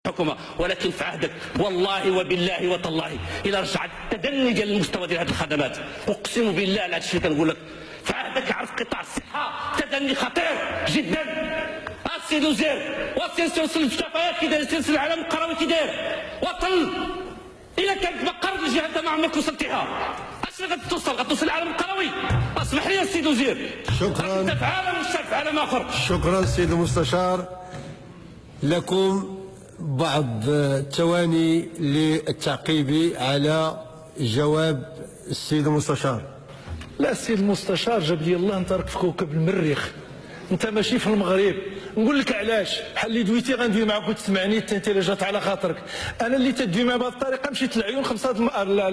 الحكومه، ولكن في عهدك والله وبالله وتالله الى رجعت التدني ديال المستوى ديال هذه الخدمات، اقسم بالله على هذا الشيء اللي كنقول لك، في عهدك عرف قطاع الصحه تدني خطير جدا. السيد وزير وصل سلسله المستشفيات كي داير، سلسله العالم القروي كي داير، وصل الا كانت بقرب الجهه انت ما عمرك وصلتيها، اش غتوصل العالم القروي؟ اسمح لي السيد وزير. شكرا. انت في عالم والشعب في عالم اخر. شكرا سيد المستشار. لكم بعض الثواني للتعقيب على جواب السيد المستشار. لا السيد المستشار جاب لي الله انت راك في كوكب المريخ، انت ماشي في المغرب. نقول لك علاش، بحال اللي دويتي غندوي معاك وتسمعني انت اللي جات على خاطرك. انا اللي تدوي مع بهذه الطريقه مشيت للعيون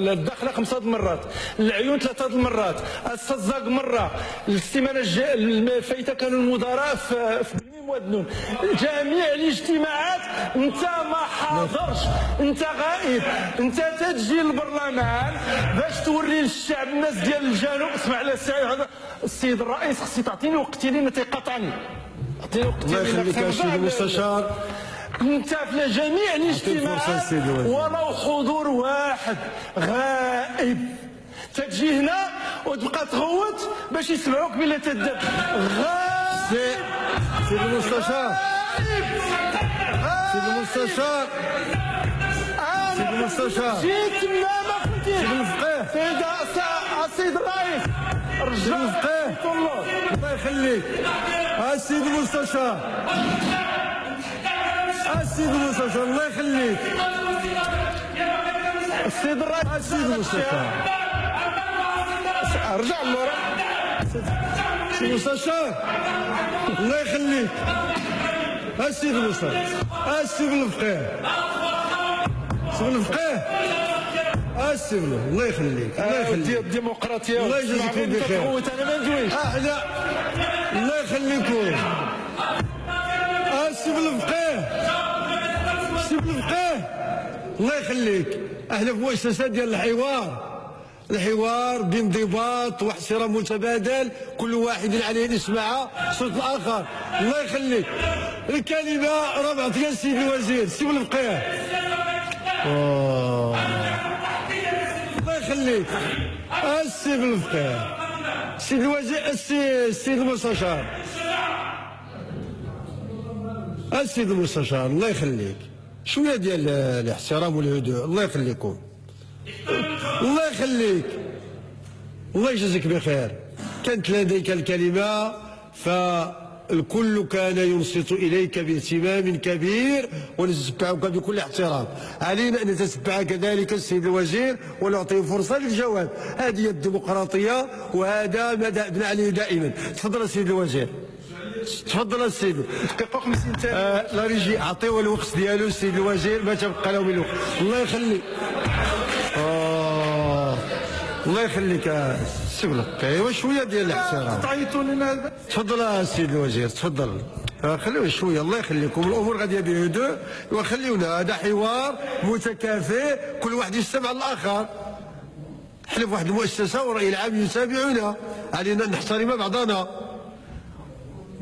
الداخله 5 المرات، للعيون 3 المرات، السزاق مره، السيمانه الفايته كانوا المدراء في بني مودنون. جميع الاجتماعات انت ما حاضرش، انت غائب، انت تجي للبرلمان باش توري للشعب الناس ديال الجنوب. اسمع على هذا السيد الرئيس، خصك تعطيني وقتي لان تيقاطعني. الله يخليك يا سيدي المستشار. انت في جميع الاجتماعات ولو حضور واحد غائب، تجي هنا وتبقى تغوت باش يسمعوك بلا تدب. غائب سيدي المستشار. سيدي المستشار. سيدي المستشار. جيت ما كنتيش. سيدي الفقيه. السيد الرئيس سيدي الفقيه. الله يخليك. السيد المستشار. السيد المستشار الله يخليك. السيد الرئيس. السيد المستشار. ارجع لورا. السيد المستشار الله يخليك. السيد المستشار. السيد الفقيه. السيد الفقيه. السيد الله يخليك. الله يخليك. الديمقراطيه الله يجزيكم بخير. انا ما ندويش. احنا الله يخليكم. السيد الفقيه. السيد الفقيه الله يخليك. احنا في مؤسسه ديال الحوار بانضباط واحترام متبادل، كل واحد عليه ان يسمع صوت الاخر. الله يخليك. الكلمه راه معطيه السيد الوزير. السيد الفقيه الله يخليك. السيد الفقيه. السيد الوزير. السيد المستشار. السيد المستشار الله يخليك. شويه ديال الاحترام والهدوء الله يخليكم. الله يخليك. الله يجزيك بخير. كانت لديك الكلمه فالكل كان ينصت اليك باهتمام كبير ونتتبعك بكل احترام. علينا ان نتتبع كذلك السيد الوزير ونعطيه فرصه للجواب. هذه الديمقراطيه وهذا ما دأبنا عليه دائما. تفضل السيد الوزير. تفضل السيد. دقيقه 50 ثانيه. لا ريجي عطيو الوقت ديالو السيد الوزير، ما تبقى له من الوقت. الله يخليك. الله يخليك السيد الفقيه. شويه ديال الاحترام. تعيطوا لنا. تفضل السيد الوزير تفضل. خليوه شويه الله يخليكم. الامور غاديه بهدوء وخليونا. هذا حوار متكافئ، كل واحد يستمع للاخر. احنا في واحد المؤسسه والراي العام يتابعنا، علينا نحترم بعضنا.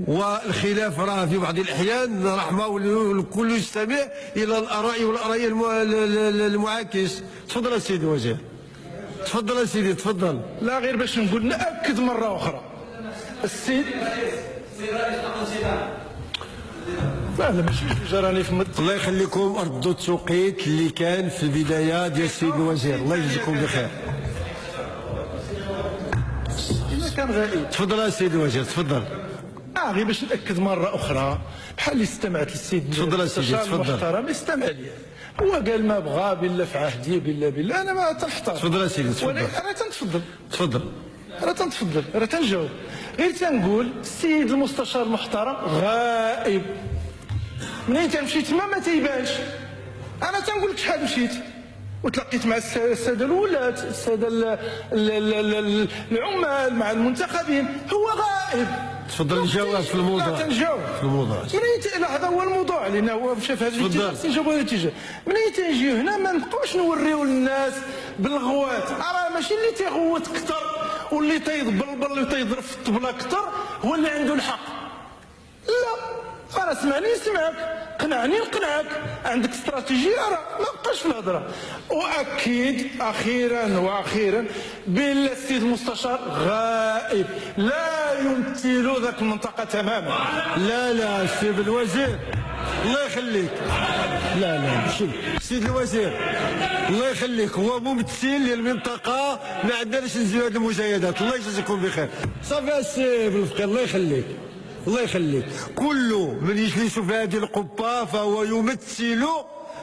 والخلاف راه في بعض الاحيان رحمه والكل يستمع الى الاراء والاراء المعاكس. تفضل السيد الوزير. تفضل سيدي تفضل. لا غير باش نقول ناكد مره اخرى. السيد لا ماشي جراني في الله يخليكم. ردوا التوقيت اللي كان في البدايه ديال السيد الوزير. الله يجزيكم بخير. اذا كان غائب. تفضل السيد الوزير تفضل. غير باش ناكد مره اخرى بحال اللي استمعت للسيد تفضل سيدي تفضل. المحترم استمع لي. هو قال ما بغى بلا في عهدي بلا بلا. انا ما تنحتار. تفضل سيدي تفضل. انا تنتفضل. تفضل. انا تنتفضل. انا تنجاوب. غير تنقول السيد المستشار المحترم غائب. منين تمشي تما ما تيبانش. انا تنقول لك شحال مشيت وتلاقيت مع الساده الولاة، الساده العمال، مع المنتخبين. هو غائب. تفضل نجاوب في الموضوع. لا تنجاوب في الموضوع. هذا هو الموضوع لان هو مشى في هذا الاتجاه تنجاوب هذا الاتجاه. منين تنجيو هنا ما نبقاوش نوريو للناس بالغوات. راه ماشي اللي تيغوت اكثر واللي تيضبل واللي تيضرب في الطبله اكثر هو اللي عنده الحق. لا انا اسمعني نسمعك. قنعني نقنعك، عندك استراتيجيه راه ما بقاش في الهضره. اؤكد اخيرا بان السيد المستشار غائب، لا يمثل ذاك المنطقه تماما. لا السيد الوزير الله يخليك، لا شوف سيد الوزير الله يخليك، هو ممثل للمنطقة، ما عندناش نزيدو هذه المزايدات، الله يجزيكم بخير. صافي السي بالفقير الله يخليك، كل من يجلس في هذه القبة فهو يمثل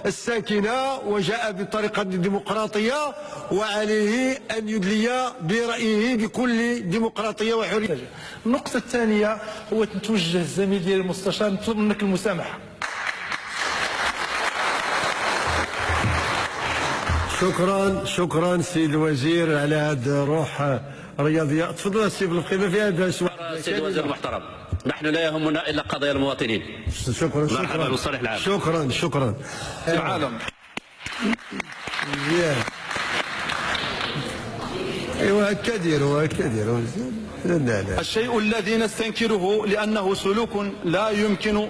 الساكنة وجاء بطريقة ديمقراطية، وعليه أن يدلي برأيه بكل ديمقراطية وحرية. النقطة الثانية هو نتوجه الزميل ديال المستشار، نطلب منك المسامحة. شكرا سيد الوزير على هذه الروح الرياضية. تفضل السي بالفقير، ما فيها باس. سيد الوزير المحترم، نحن لا يهمنا الا قضايا المواطنين. مرحبا بالصالح العام. شكرا العالم. ايوا هكا ديروا الشيء الذي نستنكره لأنه سلوك لا يمكن